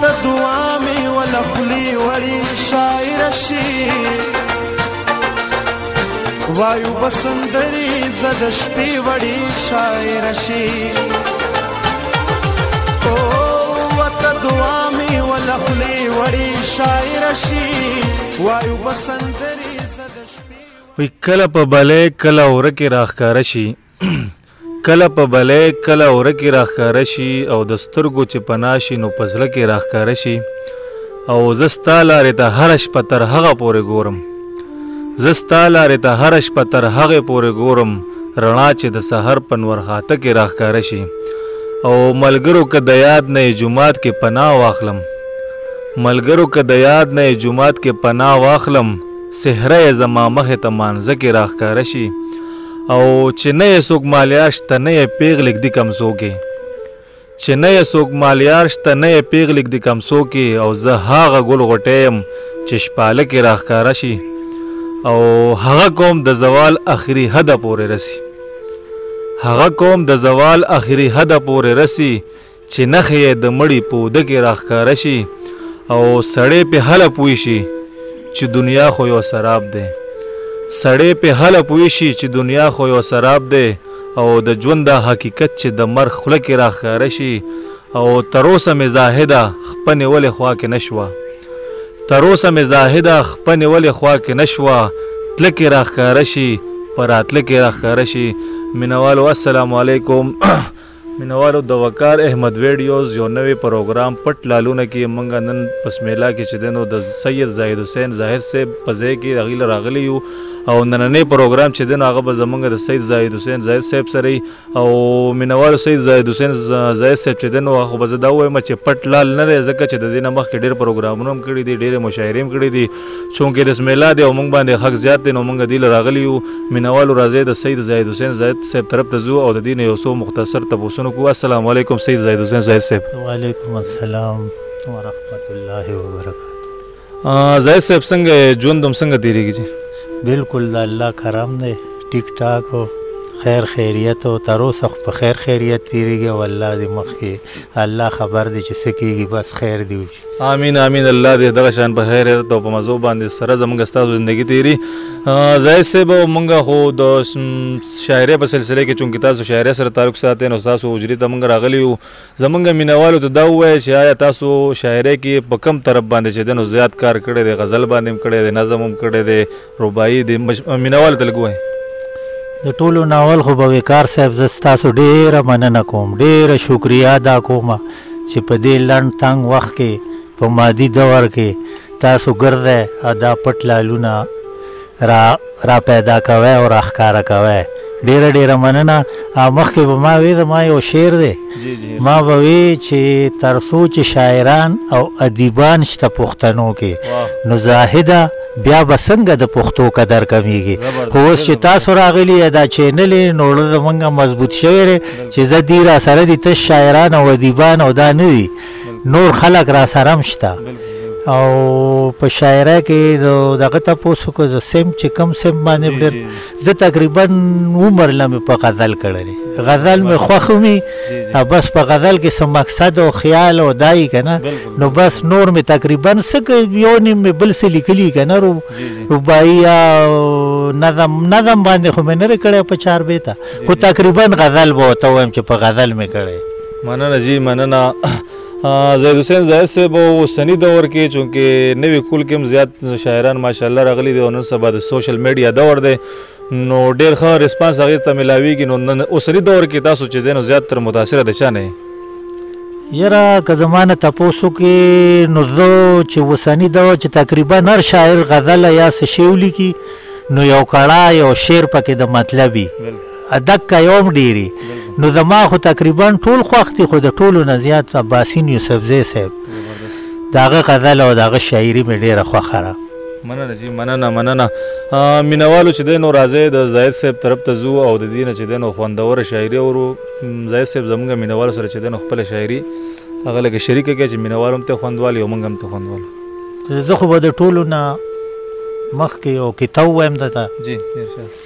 ته دعا مې وله خولې وړې شاعره شي وایو به سندرې زه د شپې وړې شاعره شي ته دعا مې وله خولې وړې شاعره شي وایو به سندرې زه د شپې وی کله په بلې کله ورکې راښکاره شي کله په بلې کله ورکې راښکاره شي او د سترګو چې پناه شي نو په زړه کې راښکاره شي او زه ستا لارې ته هره شپه تر هغه پورې ګورم زه ستا لارې ته هره شپه تر هغې پورې ګورم رڼا چې د سحر په نورخاته کې راښکاره شي او ملګرو که د یاد نه جومات کې پناه واخلم ملګرو که د یاد نه جومات کې پناه واخلم سحره یې زما مخې ته مانځه کې راښکاره شي او چې نه یې څوک مالیار شته نه یې پیغلې ږدي کمڅوکې چې نه یې څوک مالیار شته نه یې پیغلې ږدي کمڅوکې او زه هغه ګل غوټی یم چې شپاله کې راښکاره شي او هغه قوم د زوال اخري حده پورې رسي هغه قوم د زوال اخري حده پورې رسي چې نښې یې د مړي په اوده کې راښکاره شي او سړی پې هله پوه شي چې دنیا خو یو سراب دی سړی پې هله پوه شي چې دنیا خو یو سراب دی او د ژوند دا حقیقت چې د مرګ خوله کې راښکاره شي او تر اوسه مې زاهده خپه نیولې خوا کې نه شوه تر اوسه مې زاهده خپه نیولې خوا کې نه شوه تله کې راښکاره شي په راتله کې راښکاره شي مینوالو السلام علیکم مینوالو د وقار احمد ویډیوز یو نوی پروګرام پټ لعلونہ کې موږ نن په اسميلہ کې چې دی نو د سید زاہد حسين زاہد صاحب په ځای کې هغې له راغلي یو او نننی پروګرام چې دی نو هغه به زموږ د سید زاہد حسين زاہد صاحب سره او مینوالو سید زاہد حسين زاہد صاحب چې دی نو هغه به زه دا ووایم چې پټ لال نه دی ځکه چې د دې نه مخکې ډېر پروګرامونه هم کړي دي ډېرې مشاعرې هم کړي دي چونکې د اسميلہ دی او موږ باندې حق زیات دی نو موږ دې له راغلي یو مینوالو راځئ د سید زاہد حسين زاہد صاحب طرف ته ځو او د دې نه یو څو مختصر تپوسونه کوو السلام علیکم سید زاہد حسين زاہد صاحب وعلیکم السلام ورحمۃ اللہ وبرکاتہ زاہد صاحب څنګه ژوند هم څنګه تېرېږي جی بالکل د الله کرم دی ټیک ټاک او خیر خیریت او تر اوسه په خیر خیریت تېرېږي او الله دې مخکې الله خبر دی چې څه کېږي بس خیر دی وشي آمین آمین الله دې دغه شان په خیر او په مزو باندې سره زموږ ستاسو زندګي تېري زاهد صاحب موږ خو د شاعرۍ په سلسله کې چونکې تاسو شاعرۍ سره تعلق ساتئ نو ستاسو حجرې ته موږ راغلي یو زموږ مینوالو ته دا ووایه چې آیا تاسو شاعرۍ کې په کم طرف باندې چې دی نو زیات کار کړی دی غزل باندې هم کړی دی نظم هم کړی دی رباعي دی مینوالو ته لږ ووایئ د ټولو ناول خو به وقار صاحب زه ستاسو ډېره مننه کوم ډېره شکریه ادا کوم چې په دې لنډ تنګ وخت کې په مادي دور کې تاسو ګرځئ او دا پټ لالونه را پیدا کوئ او راښکاره کوئ ډېره ډېره مننه مخکې به ما وی زما یو شعر دی ما به وی چې تر څو چې شاعران او ادیبان شته پښتنو کې نو زاهده بیا به څنګه د پښتو قدر کمیږي خو اوس چې تاسو راغلي دا چینل یې نو زړه زموږ مضبوط شوی دی چې زه دې را سره دي تش شاعران او ادیبان او دا نه دي نور خلک را سره هم شته او په شاعرۍ کې دغه تپوس وکړو د سیم چې کم سیم باندې ډېر زه تقریبا عمر له مې په غزل کړی غزل مې خوښ ومي بس په غزل کې څه مقصد او خیال او دای که نه نو بس نور مې تقریبا څه یو نیم مې بل څه لیکلي که نه رباعي او نظم باندې خو مې نه دی کړی په چار بیته خو تقریبا غزل به ورته ووایم چې په غزل مې کړی مننه جی مننه زاہد حسين زاہد صاحب اوسني دور کې چونکې نوي کول کې هم زیات شاعران ماشاءالله راغلي دي او نن سبا د سوشل میډیا دور دی نو ډېر ښه ریسپانس هغې ته میلاویږي نو نن اوسني دور کې تاسو چې دی نو زیاتتر متاثره د چا نه یاره که زما نه تپوس وکړې نو زه چې اوسني دور چې تقریبا هر شاعر غزله یا څه شی ولیکي نو یو کړه یو شعر پکې د مطلبي دکه یو هم ډېري نو زما خو تقریبا ټول خوښ دي خو د ټولو نه زیات عباسین یوسفزی صاحب د هغه غزل او د هغه شاعري مې ډېره خوښه ده مننه جی مننه مینوالو چې دی نو راځئ د زاهد صاحب طرف ته ځو او د دې نه چې دی نو خوندوره شاعري اورو زاهد صاحب زموږ مینوالو سره چې دی نو خپله شاعري هغه لږه شریکه کړئ چې مینوال هم ته خوندوال یو موږ هم ته خوندوال زه خو به د ټولو نه مخکې یو کتاب ووایم درته جی ارشاد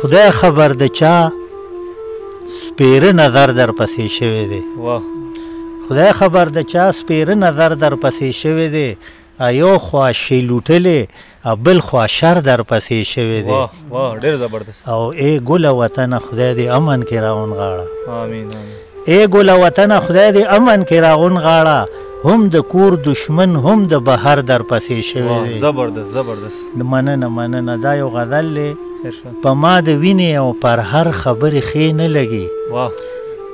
خدای خبر د چا سپیره نظر در پسې شوی دی خدای خبر د چا سپیره نظر در پسې شوی دی یو خوا شی لوټلې بل خوا شر در پسې شوی دی واه ډېر زبردست او ای ګله وطنه خدای دې امن کې راونغاړه آمین ای ګله وطنه خدای دې امن کې راونغاړه هم د کور دشمن هم د بهر در پسې شوی دی زبردست مننه دا یو غزل دی په ما د وینې او پر هر خبرې ښې نه لګي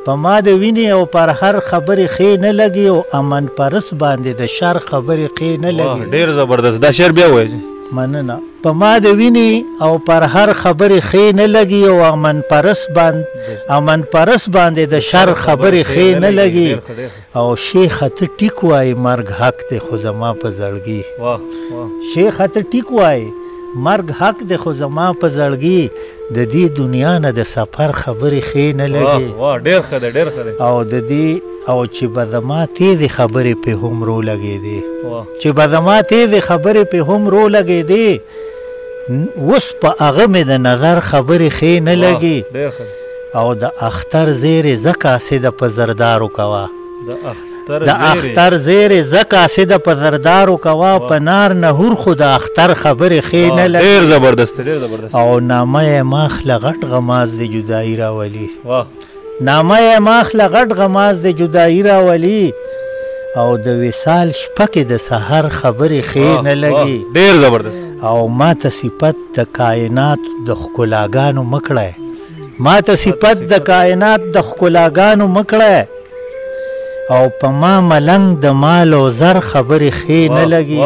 په ما د وینې او پر هر خبرې ښې نه لګي او امن پرس باندې د شر خبرې ښې نه لګي ډېر زبردست دا شعر بیا وایي مننه په ما د وینې او پر هر خبرې ښې نه لګي او امن پرس باندې د شر خبرې ښې نه لګي او شیخه ته ټیک وایي مرګ حق دی خو زما په زړګي شیخه ته ټیک وایي مرګ حق دی خو زما په زړګي د دې دنیا نه د سفر خبرې ښې نه لګي ډېر ښه دی او د دې او چې به زما تیزې خبرې پې هم رو لګېدې چې به زما تیزې خبرې پې هم رو لګېدې اوس په هغه مې د نظر خبرې ښې نه لګي او د اختر زیرې زه قاصده په زردارو کوه د اختر زیرې زه قاصده په زردارو کوه په نار نهور خو د اختر خبرې ښې نه لګي ډېر زبردست او نامه یې ماخله غټ غماز د جدایي راولي نامه یې ماخله غټ غماز د جدایي راولي او د وصال شپه کې د سحر خبرې ښې نه لګي ډېر زبردست او ما ته صفت د کائنات د ښکلاګانو مه کړی ما ته صفت د کائنات د ښکلاګانو مه کړی او په ما ملنګ د مال او زر خبرې ښې نه لګي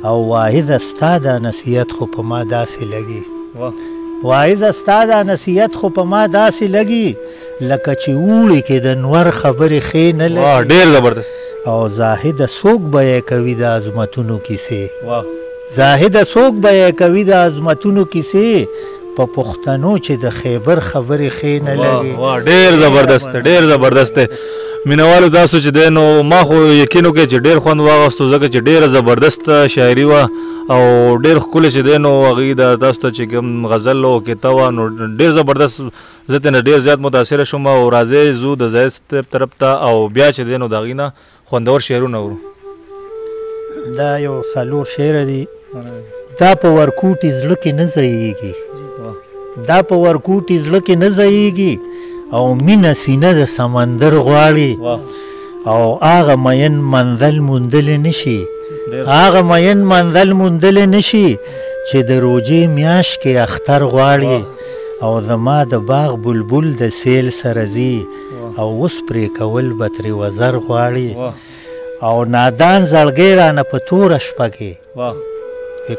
او واحده ستا دا نصیحت خو په ما داسې لګي واحده ستا دا نصیحت خو په ما داسې لګي لکه چې اوړي کې د نور خبرې ښې نه لګي ډېر زبردست او زاهده څوک به یې کوي د عظمتونو کیسې زاهده څوک به یې کوي د عظمتونو کیسې په پښتنو چې د خیبر خبرې ښې نه لګي ډېر زبردست مینوالو تاسو چې دی نو ما خو یقین وکړی چې ډېر خوند واغستو ځکه چې ډېره زبردست شاعري وه او ډېر ښکلې چې دی نو هغې د تاسو ته چې کوم غزل او کیته وه نو ډېر زبردست زه ترېنه ډېر زیات متاثره شوم او راځئ ځو د زاهد صاحب طرف ته او بیا چې دی نو د هغې نه خوندور شعرونه ورو دا یو څلور شعره دي دا په ورکوټي زړه کې نه ځایېږي دا په ورکوټي زړه کې نه ځایېږي او مینه سینه د سمندر غواړي او هغه مین منزل موندلی نشي هغه مین منزل موندلی نشي چې د روجې میاشت کې اختر غواړي او زما د باغ بلبل د سیل سره ځي او اوس پرې کول به ترې وزر غواړي او نادان زړګی رانه په توره شپه کې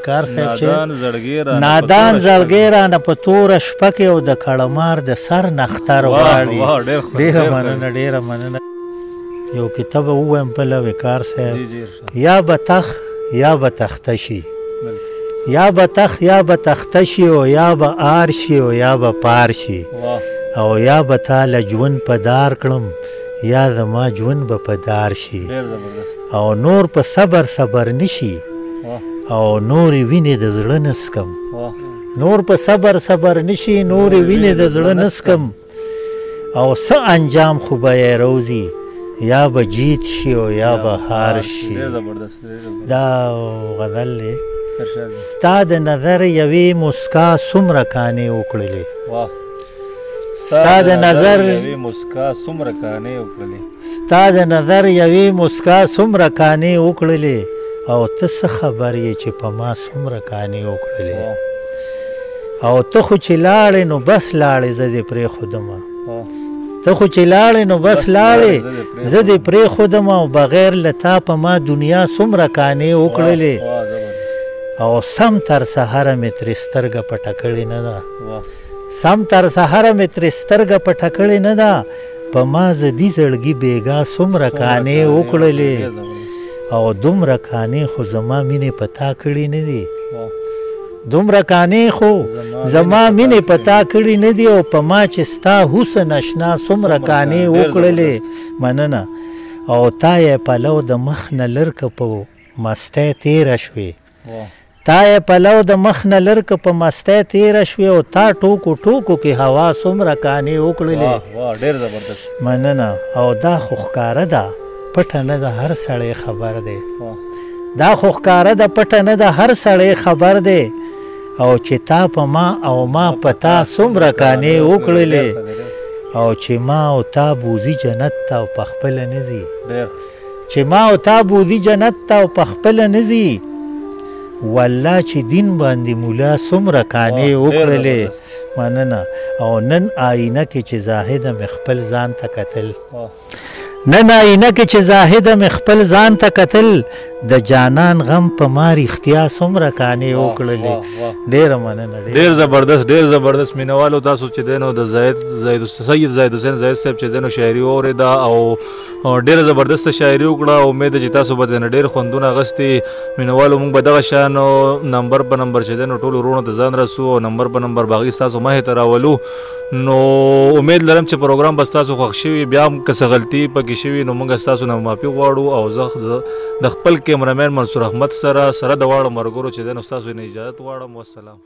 کار صاحب چې نادان زړګی رانه په توره شپه کې او د کړمار د سر نختر غواړي ډېره مننه یو کتاب ووایم بله وقار صاحب یا به تخ یا به تخته شي یا به تخ یا به تخته شي او یا به آر شي او یا به پار شي او یا به تاله ژوند په دار کړم یا زما ژوند به په دار شي او نور په صبر نشي او نور وینې د زړه نسکم نور په صبر نشي نور وینې د زړه نسکم او څه انجام خو به یې روزي یا به جیت شي او یا به هار شي دا غزل دی ستا د نظر یوې مسکا څومره کانې وکړلې ستا د نظر یوې مسکا څومره کانې وکړلې او ته څه خبر یې چې په ما څومره کانې وکړلې او ته خو چې لاړې نو بس لاړې زه دې پرېښودمه ته خو چې لاړې نو بس لاړې زه دې پرېښودم او بغیر له تا په ما دنیا څومره کانې وکړلې او سم تر سهاره مې ترې سترګه پټه کړې نه ده سم تر سهاره مې ترې سترګه پټه کړې نه ده په ما زدي زړګي بېګا څومره کانې وکړلې او دومره کانې خو زما مینې په تا کړي نه دي دومره کانې خو زما مینې په تا کړي نه دي او په ما چې ستا حسن اشنا څومره کانې وکړلې مننه او تا یې پلو د مخ نه لرکه په مستی تېره شوې تا یې پلو د مخ نه لرکه په مستی تېره شوې او تا ټوکو کې هوا څومره کانې وکړلې مننه او دا خو ښکاره ده پټه نه ده هر سړی خبر دی دا خو ښکاره ده پټه نه ده هر سړی خبر دی او چې تا په ما او ما په تا څومره کانې وکړلې او چې ما او تا بوزي جنت ته او په خپله نه ځي چې ما او تا بوزي جنت ته او په خپله نه ځي والله چې دین باندې مولا څومره کانې وکړلې مننه او نن آینه کې چې زاهده مې خپل ځان ته کتل نن آینه کې چې زاهده مې خپل ځان ته کتل د جانان غم په ما رښتیا څومره کانې وکړلې ډېره مننه ډېر زبردست مینوالو تاسو چې دی نو د سید زاهد حسین زاهد صاحب چې دی نو شاعري واورېده او ډېره زبردسته شاعري وکړه امید چې تاسو به ځینې ډېر خوندونه اخیستي مینوالو موږ به دغه شان نمبر په نمبر چې دی نو ټولو وروڼو ته ځان رسو او نمبر په نمبر به هغې ستاسو مخې ته راولو نو امید لرم چې پروګرام به ستاسو خوښ شوي بیا هم که څه غلطي پکې شوي نو موږ ستاسو نه معافي غواړو او زه د خپل کیمرامین منصور احمد سره د واړو ملګرو چې دی نو ستاسو نه اجازت غواړم والسلام